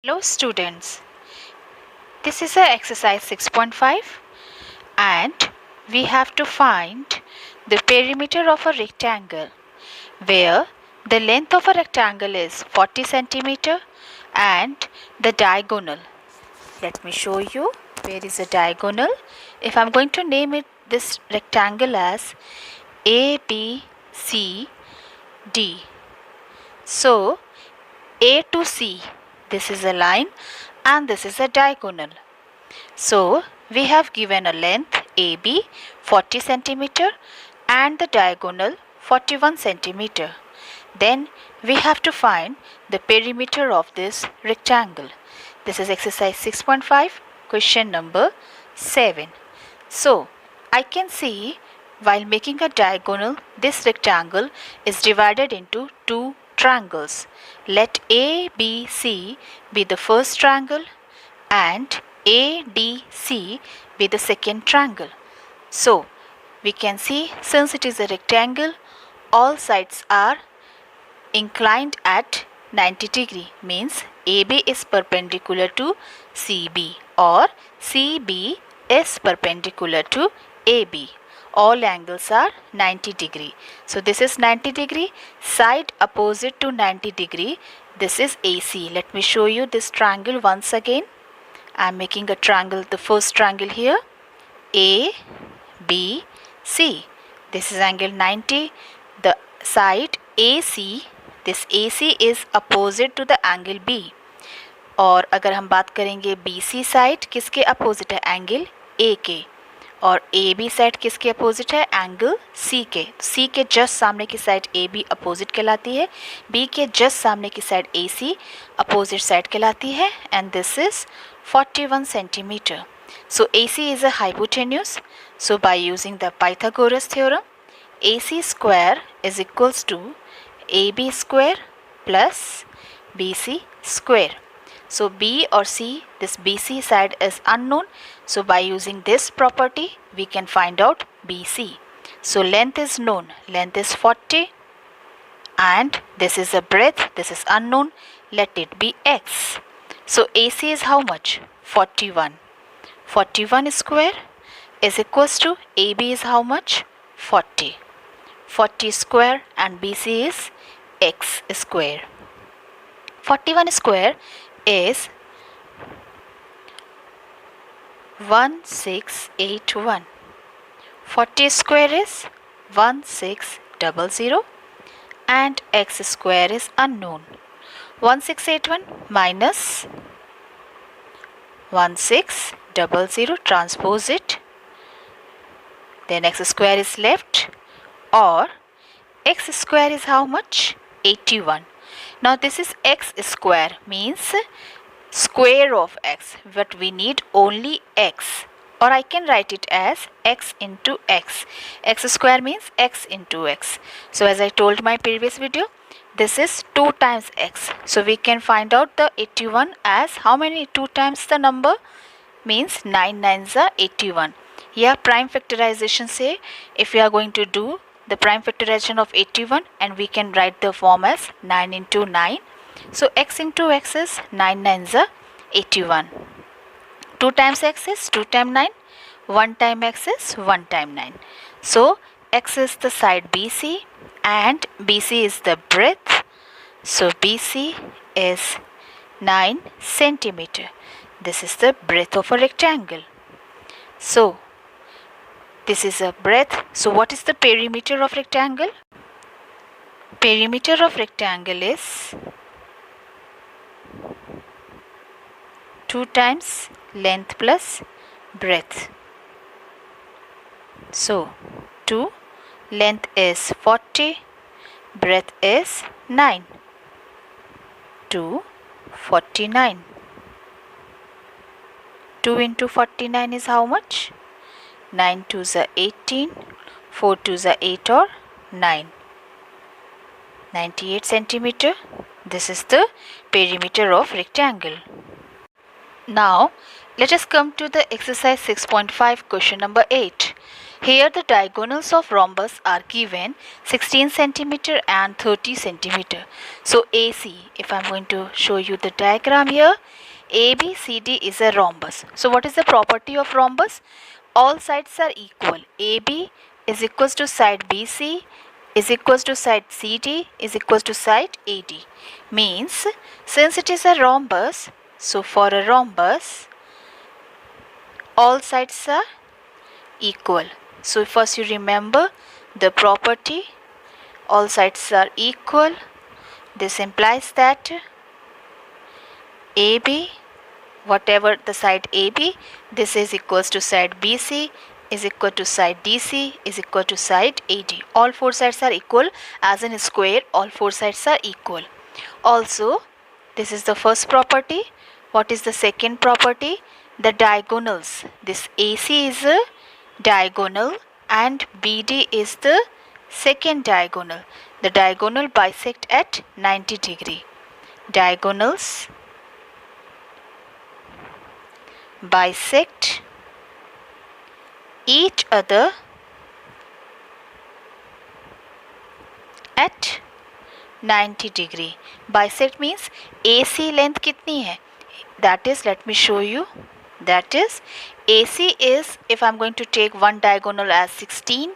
Hello students, this is a exercise 6.5 and we have to find the perimeter of a rectangle where the length of a rectangle is 40 centimeter and the diagonal. Let me show you where is the diagonal. If I am going to name it this rectangle as A, B, C, D. So A to C, this is a line and this is a diagonal. So we have given a length AB 40 centimeter and the diagonal 41 centimeter. Then we have to find the perimeter of this rectangle. This is exercise 6.5, question number 7. So I can see while making a diagonal, this rectangle is divided into two triangles. Let ABC be the first triangle and ADC be the second triangle. So we can see, since it is a rectangle, all sides are inclined at 90 degree, means AB is perpendicular to CB or CB is perpendicular to AB. All angles are 90 degree. So this is 90 degree, side opposite to 90 degree, this is AC. Let me show you this triangle once again. I am making a triangle, the first triangle here, A, B, C. This is angle 90. The side AC, this AC is opposite to the angle B. और अगर हम बात करेंगे BC side, किसके opposite है? Angle A के. और AB side किसके अपोजिट है? एंगल C के. C के जस्ट सामने की साइड AB अपोजिट कहलाती है, B के जस्ट सामने की साइड AC अपोजिट साइड कहलाती है, and this is 41 centimeter. So AC is a hypotenuse. So by using the Pythagoras theorem, AC square is equals to AB square plus BC square. So B or C, this BC side is unknown. So by using this property, we can find out BC. So length is known, length is 40 and this is a breadth, this is unknown, let it be X. So AC is how much? 41. 41 square is equals to AB is how much? 40. 40 square and BC is X square. 41 square is 1681. 40 square is 1600 and X square is unknown. 1681 minus 1600, transpose it, then X square is left, or X square is how much? 81. Now this is X square, means square of X, but we need only X, or I can write it as X into X. X square means X into X. So as I told my previous video, this is 2 times X. So we can find out the 81 as how many? 2 times the number, means 9 9s are 81. Here prime factorization say, if we are going to do the prime factorization of 81, and we can write the form as 9 into 9. So X into X is 9 9s are 81. 2 times X is 2 times 9. 1 time X is 1 time 9. So X is the side BC and BC is the breadth. So BC is 9 centimeter. This is the breadth of a rectangle. So this is a breadth. So what is the perimeter of rectangle? Perimeter of rectangle is 2 times length plus breadth. So 2, length is 40, breadth is 9. 2, 49. 2 into 49 is how much? 9 2s are 18, 4 2s are 8 or 9. 98 centimeter. This is the perimeter of rectangle. Now let us come to the exercise 6.5, question number 8. Here the diagonals of rhombus are given 16 centimeter and 30 centimeter. So AC, if I am going to show you the diagram here, ABCD is a rhombus. So what is the property of rhombus? All sides are equal. AB is equals to side BC is equals to side CD is equals to side AD. Means since it is a rhombus, so for a rhombus all sides are equal. So first you remember the property, all sides are equal. This implies that AB, whatever the side AB, this is equals to side BC is equal to side DC is equal to side AD. All four sides are equal, as in square all four sides are equal. Also this is the first property. What is the second property? The diagonals. This AC is a diagonal and BD is the second diagonal. The diagonal bisect at 90 degree. Diagonals bisect each other at 90 degree. Bisect means AC length कितनी है? That is, let me show you. That is, AC is, if I am going to take one diagonal as 16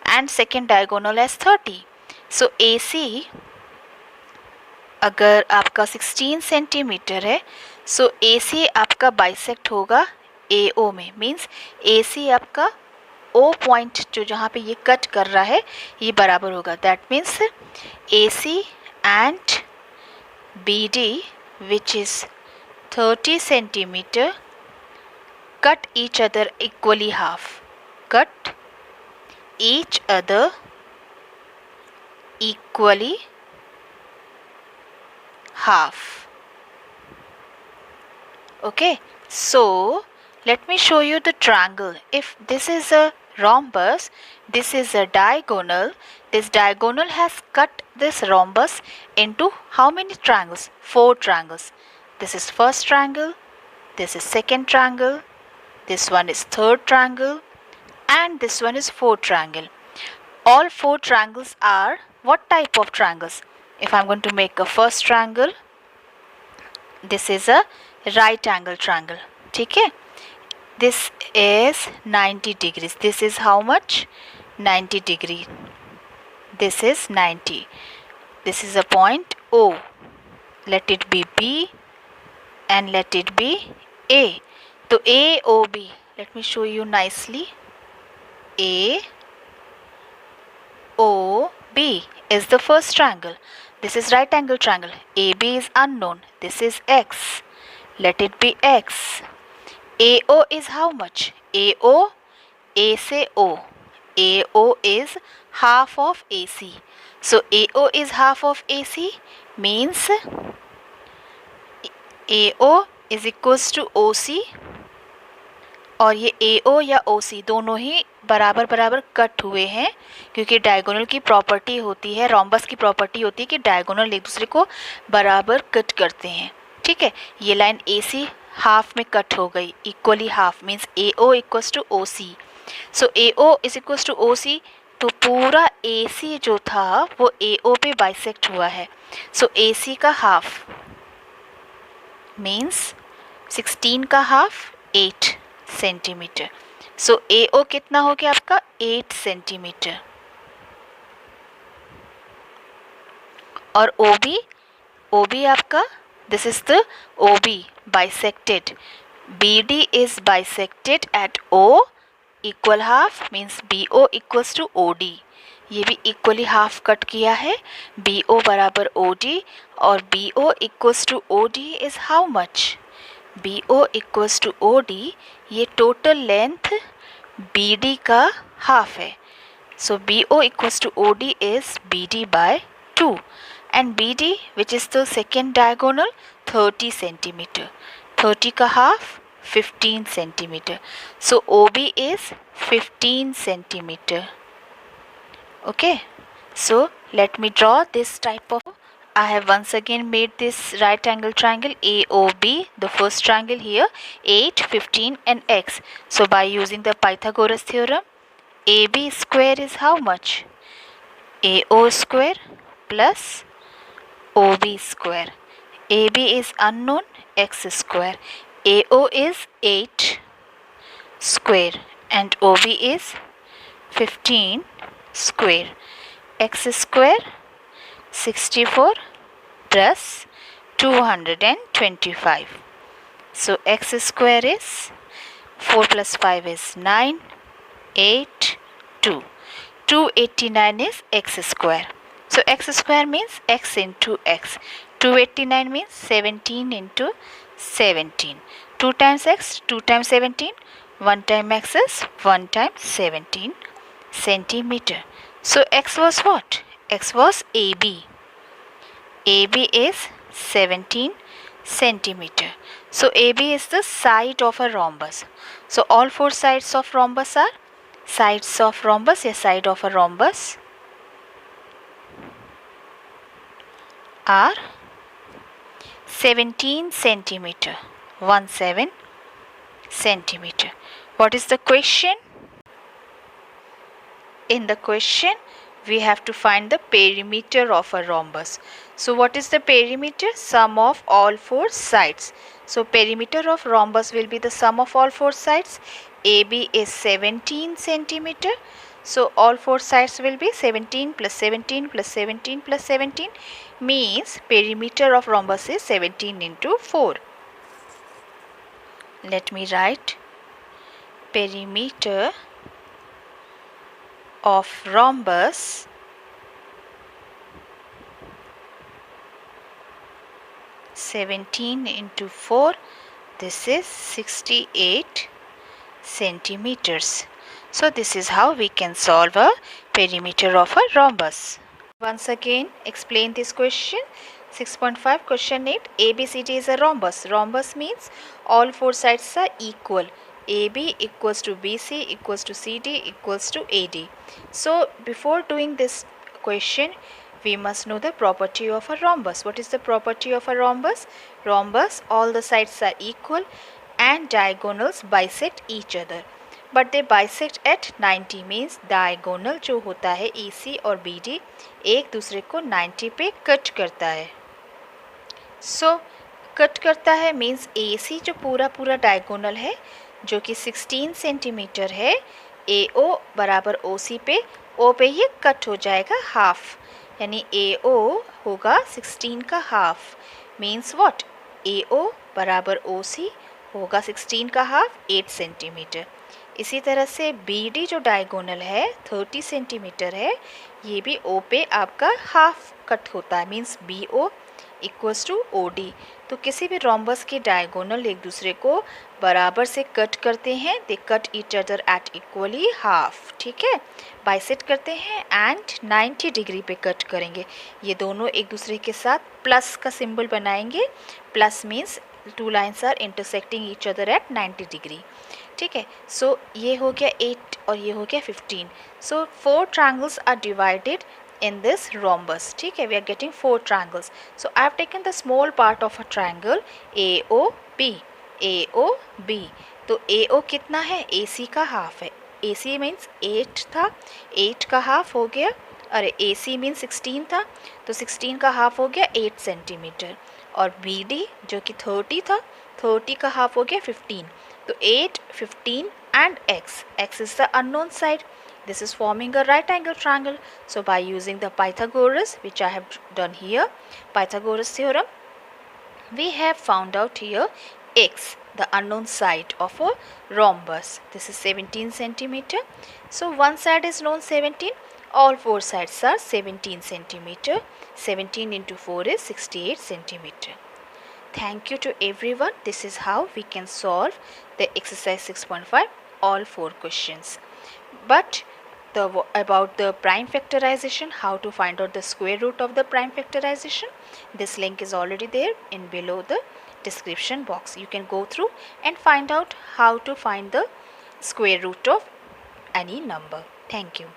and second diagonal as 30. So AC अगर आपका 16 centimetre है, सो AC आपका bisect होगा AO में. Means AC आपका O point जो जहाँ पे ये कट कर रहा है ये बराबर होगा. That means AC and BD which is 30 centimeter cut each other equally half. Cut each other equally half. Okay, so let me show you the triangle. If this is a rhombus, this is a diagonal. This diagonal has cut this rhombus into how many triangles? 4 triangles. This is first triangle, this is second triangle, this one is third triangle, and this one is fourth triangle. All 4 triangles are what type of triangles? If I am going to make a first triangle, this is a right angle triangle. ठीक है? This is 90 degrees. This is how much? 90 degree. This is 90. This is a point O. Let it be B and let it be A. So AOB. Let me show you nicely. AOB is the first triangle. This is right angle triangle. AB is unknown. This is X. Let it be X. AO is how much? AO, A से O. AO is half of AC. So AO is half of AC means AO is equals to OC. और ये AO या OC दोनों ही बराबर बराबर cut हुए हैं, क्योंकि डायगोनल की प्रॉपर्टी होती है, रोम्बस की प्रॉपर्टी होती है कि डायगोनल एक दूसरे को बराबर कट करते हैं. ठीक है, ये लाइन AC हाफ में कट हो गई, equally half means AO equals to OC. So AO is equals to OC. तो पूरा AC जो था वो AO पे बाइसेक्ट हुआ है. सो AC का हाफ मीन्स 16 का हाफ 8 सेंटीमीटर. सो AO कितना हो गया आपका? 8 सेंटीमीटर. और OB आपका, this is the OB bisected. BD is bisected at O equal half means BO equals to OD. ये भी इक्वली हाफ कट किया है. BO बराबर OD और BO equals to OD is how much? BO equals to OD, ये total length BD का half है. So BO equals to OD is BD by 2 and BD which is the second diagonal 30 centimeter. 30 का half 15 centimeter. So OB is 15 centimeter. Okay, so let me draw this type of. I have once again made this right angle triangle AOB, the first triangle here, 8, 15 and X. So by using the Pythagoras theorem, AB square is how much? AO square plus OB square. AB is unknown, x square. AO is 8 square and OB is 15 square. X square 64 plus 225. So x square is 4 plus 5 is 9, 8, 2. 289 is x square. So x square means x into x. 289 means 17 into 17. 2 times x, 2 times 17. 1 time x is 1 times 17 centimeter. So x was what? X was AB. AB is 17 centimeter. So AB is the side of a rhombus. So all four sides of rhombus are sides of rhombus, a side of a rhombus are 17 centimeter. 17 centimeter. What is the question? In the question, we have to find the perimeter of a rhombus. So what is the perimeter? Sum of all four sides. So perimeter of rhombus will be the sum of all four sides. AB is 17 centimeter. So all four sides will be 17 plus 17 plus 17 plus 17 means perimeter of rhombus is 17 into 4. Let me write perimeter of rhombus (17 into 4). This is 68 centimeters. So this is how we can solve a perimeter of a rhombus. Once again, explain this question. 6.5 question 8. ABCD is a rhombus. Rhombus means all four sides are equal. AB equals to BC equals to CD equals to AD. So before doing this question, we must know the property of a rhombus. What is the property of a rhombus? Rhombus, all the sides are equal and diagonals bisect each other. But they bisect at 90 means diagonal जो होता है AC और BD एक दूसरे को 90 पे cut करता है. So कट करता है means AC जो पूरा diagonal है जो कि 16 सेंटीमीटर है, AO बराबर OC पे, O पे ये कट हो जाएगा हाफ, यानी AO होगा 16 का हाफ. Means what? AO बराबर OC होगा 16 का हाफ 8 सेंटीमीटर. इसी तरह से BD जो डायगोनल है 30 सेंटीमीटर है, ये भी O पे आपका हाफ कट होता है, means BO equals to OD. तो किसी भी रोम्बस के डायगोनल एक दूसरे को बराबर से कट करते हैं, they cut each other at equally half. ठीक है, बाइसेक्ट करते हैं एंड 90 डिग्री पे कट करेंगे. ये दोनों एक दूसरे के साथ प्लस का सिंबल बनाएंगे. Plus means two lines are intersecting each other at 90 degree. ठीक है, सो ये हो गया 8 और ये हो गया 15. So 4 triangles are divided in this rhombus. ठीक है, we are getting 4 triangles. So I have taken the small part of a triangle AOB. AOB. तो AO कितना है? AC का हाफ है. AC means 8 था, 8 का हाफ हो गया. अरे AC means 16 था, तो 16 का हाफ हो गया 8 सेंटीमीटर. और BD जो कि 30 था, 30 का हाफ हो गया 15. तो 8, 15 and x. X is the unknown side. This is forming a right angle triangle. So by using the Pythagoras, which I have done here, Pythagoras theorem, we have found out here x, the unknown side of a rhombus. This is 17 centimeter. So one side is known 17. All four sides are 17 centimeter. 17 into 4 is 68 centimeter. Thank you to everyone. This is how we can solve the exercise 6.5, all 4 questions. But about the prime factorization, how to find out the square root of the prime factorization, this link is already there in below the description box. You can go through and find out how to find the square root of any number. Thank you.